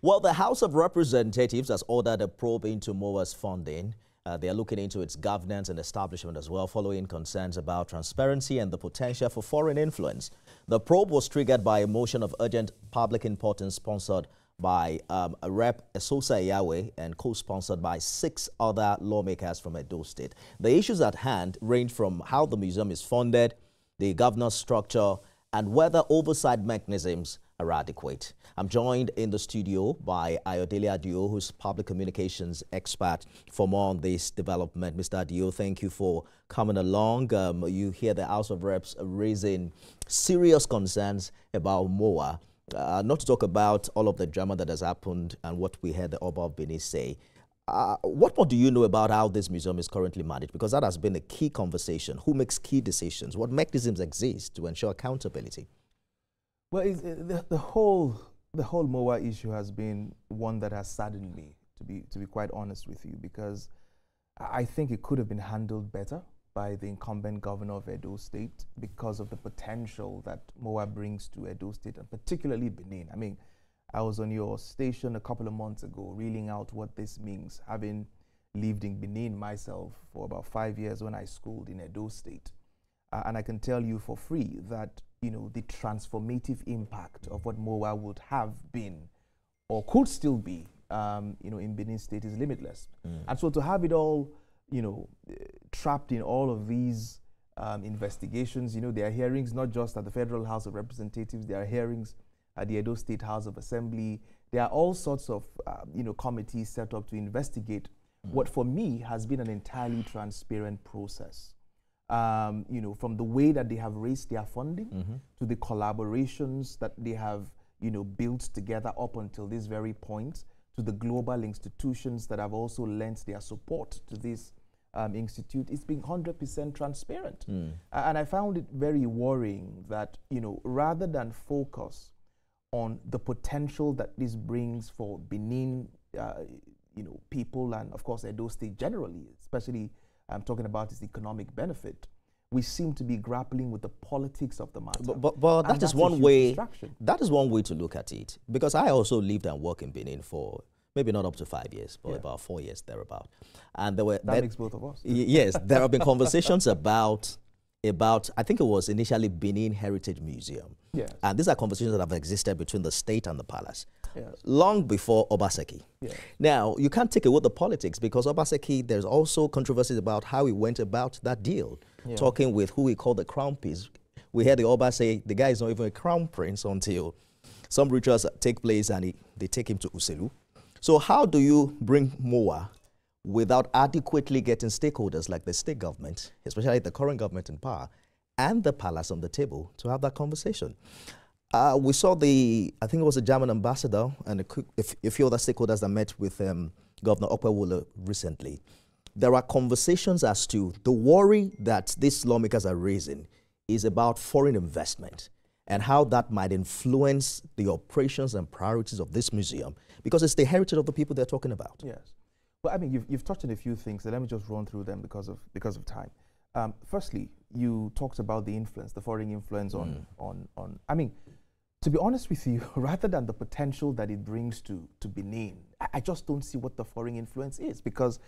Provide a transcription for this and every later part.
Well, the House of Representatives has ordered a probe into MOWA's funding. They are looking into its governance and establishment as well, following concerns about transparency and the potential for foreign influence. The probe was triggered by a motion of urgent public importance sponsored by Rep. Esosa Iyawe and co-sponsored by 6 other lawmakers from Edo State. The issues at hand range from how the museum is funded, the governance structure, and whether oversight mechanisms are adequate. I'm joined in the studio by Ayodele Adio, who's public communications expert. For more on this development, Mr. Adio, thank you for coming along. You hear the House of Reps raising serious concerns about MOWAA. Not to talk about all of the drama that has happened and what we heard the Oba of Benin say. What more do you know about how this museum is currently managed? Because that has been a key conversation. Who makes key decisions? What mechanisms exist to ensure accountability? Well, the whole MOWAA issue has been one that has saddened me, to be quite honest with you, because I think it could have been handled better by the incumbent governor of Edo State because of the potential that MOWAA brings to Edo State, and particularly Benin. I mean, I was on your station a couple of months ago reeling out what this means, having lived in Benin myself for about 5 years when I schooled in Edo State. And I can tell you for free that, you know, the transformative impact of what MOWAA would have been or could still be, you know, in Benin State is limitless. And so to have it all, you know, trapped in all of these investigations, you know, there are hearings not just at the Federal House of Representatives, there are hearings at the Edo State House of Assembly. There are all sorts of, you know, committees set up to investigate what for me has been an entirely transparent process. You know, from the way that they have raised their funding to the collaborations that they have, you know, built together up until this very point, to the global institutions that have also lent their support to this institute, it's been 100% transparent. And I found it very worrying that, you know, rather than focus on the potential that this brings for Benin, you know, people, and of course Edo State generally, especially I'm talking about its economic benefit, we seem to be grappling with the politics of the matter. But that is one way. That is one way to look at it, because I also lived and worked in Benin for maybe not up to 5 years, but about 4 years thereabout. And there were that makes both of us. Yes, there have been conversations about I think it was initially Benin Heritage Museum. Yes. And these are conversations that have existed between the state and the palace. Yes. Long before Obaseki. Yes. Now, you can't take away the politics, because Obaseki, there's also controversies about how he went about that deal, talking with who he called the crown prince. We heard the Oba say the guy is not even a crown prince until some rituals take place and they take him to Uselu. So how do you bring MOWAA without adequately getting stakeholders like the state government, especially the current government in power, and the palace on the table to have that conversation? We saw I think it was the German ambassador and a few other stakeholders that met with Governor Okwewole recently. There are conversations as to the worry that these lawmakers are raising is about foreign investment and how that might influence the operations and priorities of this museum, because it's the heritage of the people they're talking about. Yes. Well, I mean, you've touched on a few things, so let me just run through them because of time. Firstly, you talked about the influence, the foreign influence on. I mean, to be honest with you, rather than the potential that it brings to Benin, I just don't see what the foreign influence is, because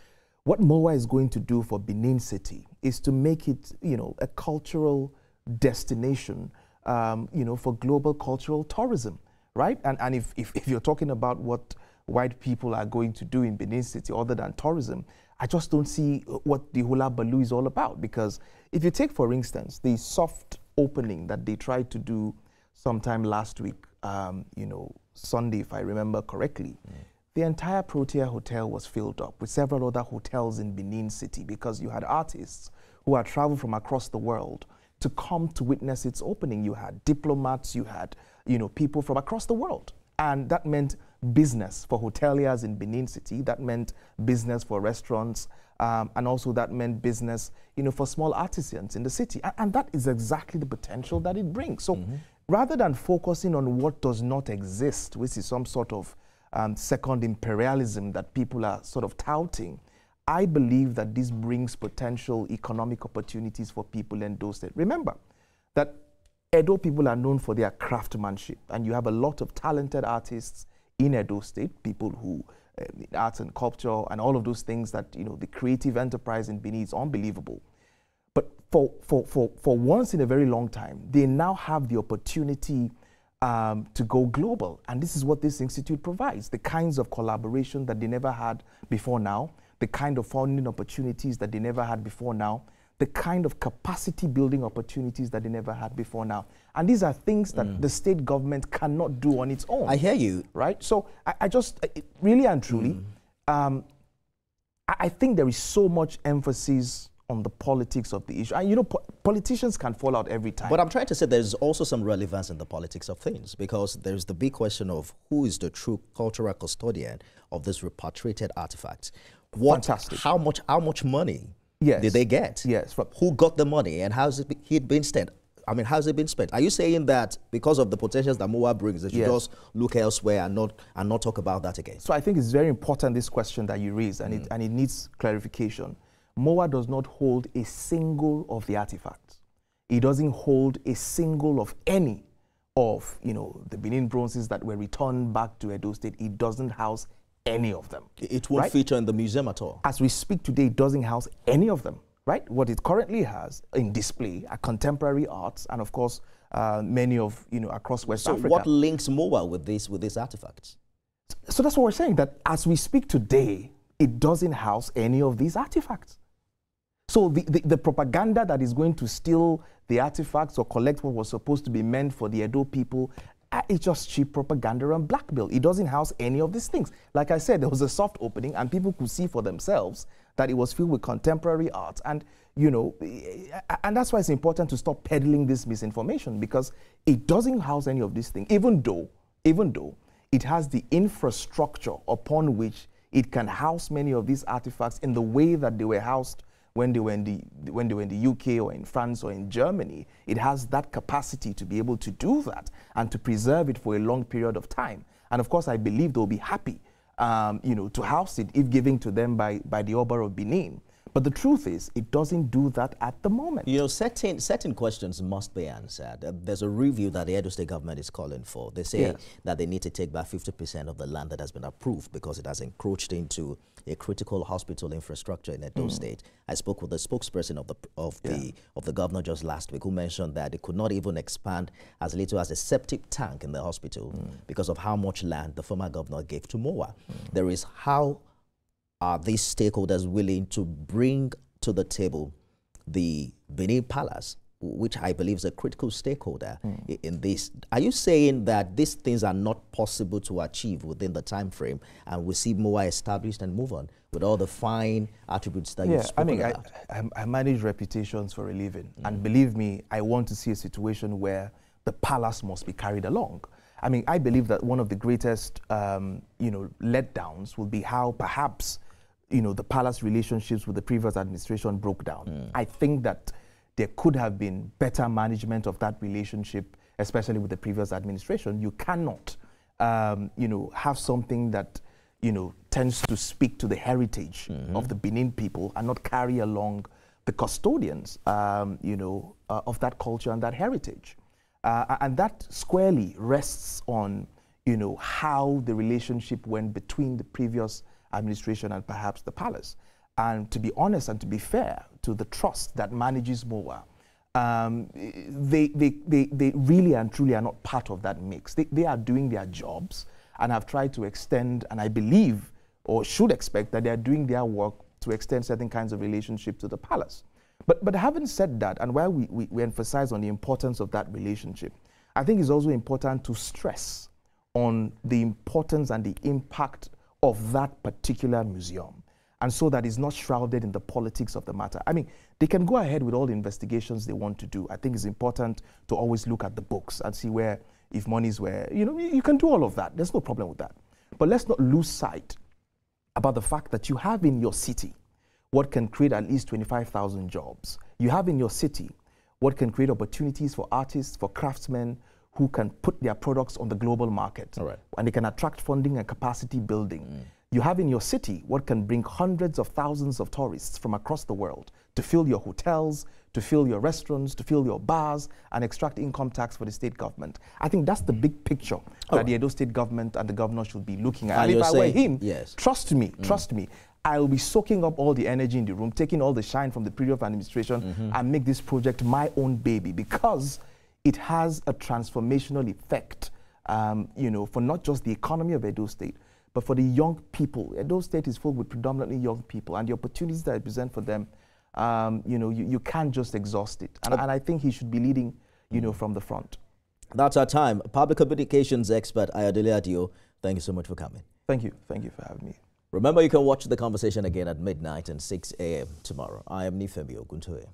what MOWAA is going to do for Benin City is to make it, you know, a cultural destination, you know, for global cultural tourism, right? And if you're talking about what white people are going to do in Benin City other than tourism, I just don't see what the hula baloo is all about. Because if you take, for instance, the soft opening that they tried to do sometime last week, you know, Sunday, if I remember correctly, the entire Protea Hotel was filled up with several other hotels in Benin City, because you had artists who had traveled from across the world to come to witness its opening. You had diplomats, you had, you know, people from across the world. And that meant business for hoteliers in Benin City. That meant business for restaurants. And also that meant business, you know, for small artisans in the city. And that is exactly the potential that it brings. So rather than focusing on what does not exist, which is some sort of second imperialism that people are sort of touting, I believe that this brings potential economic opportunities for people in those states. Remember that Edo people are known for their craftsmanship, and you have a lot of talented artists in Edo State, people who, arts and culture and all of those things that, the creative enterprise in Benin is unbelievable. But for once in a very long time, they now have the opportunity to go global. And this is what this institute provides, the kinds of collaboration that they never had before now, the kind of funding opportunities that they never had before now, the kind of capacity building opportunities that they never had before now. And these are things that the state government cannot do on its own. I hear you. Right? So I just, really and truly, I think there is so much emphasis on the politics of the issue. And politicians can fall out every time. But I'm trying to say there's also some relevance in the politics of things, because there's the big question of who is the true cultural custodian of this repatriated artifacts. Fantastic. How much money did they get? Yes. Who got the money and how's it been spent? I mean, how's it been spent? Are you saying that because of the potentials that MOWAA brings, that you just look elsewhere and not talk about that again? So I think it's very important, this question that you raised, and it needs clarification. MOWAA does not hold a single of the artifacts. It doesn't hold a single of any of, the Benin bronzes that were returned back to Edo State. It doesn't house any of them. It won't feature in the museum at all? As we speak today, it doesn't house any of them, right? What it currently has in display are contemporary arts, and of course, many of, across West Africa. So what links MOWAA with these artifacts? So that's what we're saying, that as we speak today, it doesn't house any of these artifacts. So the propaganda that is going to steal the artifacts or collect what was supposed to be meant for the Edo people, it's just cheap propaganda and blackmail. It doesn't house any of these things. Like I said, there was a soft opening and people could see for themselves that it was filled with contemporary art. And, and that's why it's important to stop peddling this misinformation, because it doesn't house any of these things, even though it has the infrastructure upon which it can house many of these artifacts in the way that they were housed when they were in the UK or in France or in Germany. It has that capacity to be able to do that and to preserve it for a long period of time. And of course, I believe they'll be happy, to house it if given to them by the Oba of Benin. But the truth is, it doesn't do that at the moment. Certain questions must be answered. There's a review that the Edo State government is calling for. They say that they need to take back 50% of the land that has been approved because it has encroached into a critical hospital infrastructure in Edo State. I spoke with the spokesperson of the governor just last week, who mentioned that they could not even expand as little as a septic tank in the hospital because of how much land the former governor gave to MOWAA. There is how are these stakeholders willing to bring to the table the Benin Palace, which I believe is a critical stakeholder in this? Are you saying that these things are not possible to achieve within the time frame, and we see MOWAA established and move on with all the fine attributes that you've spoken about? I manage reputations for a living, and believe me, I want to see a situation where the palace must be carried along. I mean, I believe that one of the greatest, letdowns will be how perhaps, the palace relationships with the previous administration broke down. I think that there could have been better management of that relationship, especially with the previous administration. You cannot, have something that, tends to speak to the heritage of the Benin people and not carry along the custodians, of that culture and that heritage. And that squarely rests on, how the relationship went between the previous administration and perhaps the palace. And to be honest and to be fair to the trust that manages MOWAA, they really and truly are not part of that mix. They are doing their jobs and have tried to extend, and I believe, or should expect, that they are doing their work to extend certain kinds of relationship to the palace. But having said that, and while we emphasize on the importance of that relationship, I think it's also important to stress on the importance and the impact of that particular museum, and so that it's not shrouded in the politics of the matter. I mean, they can go ahead with all the investigations they want to do. I think it's important to always look at the books and see where, if monies were, you can do all of that. There's no problem with that. But let's not lose sight about the fact that you have in your city what can create at least 25,000 jobs. You have in your city what can create opportunities for artists, for craftsmen who can put their products on the global market. All right. And they can attract funding and capacity building. You have in your city what can bring hundreds of thousands of tourists from across the world to fill your hotels, to fill your restaurants, to fill your bars, and extract income tax for the state government. I think that's the big picture that the Edo state government and the governor should be looking at. And if I were him, trust me, I'll be soaking up all the energy in the room, taking all the shine from the previous administration and make this project my own baby, because it has a transformational effect, you know, for not just the economy of Edo State, but for the young people. Edo State is filled with predominantly young people, and the opportunities that I present for them, you know, you can't just exhaust it. And I think he should be leading, you know, from the front. That's our time. Public communications expert Ayodele Adio, thank you so much for coming. Thank you. Thank you for having me. Remember, you can watch the conversation again at midnight and 6 a.m. tomorrow. I am Nifemi Oguntoye.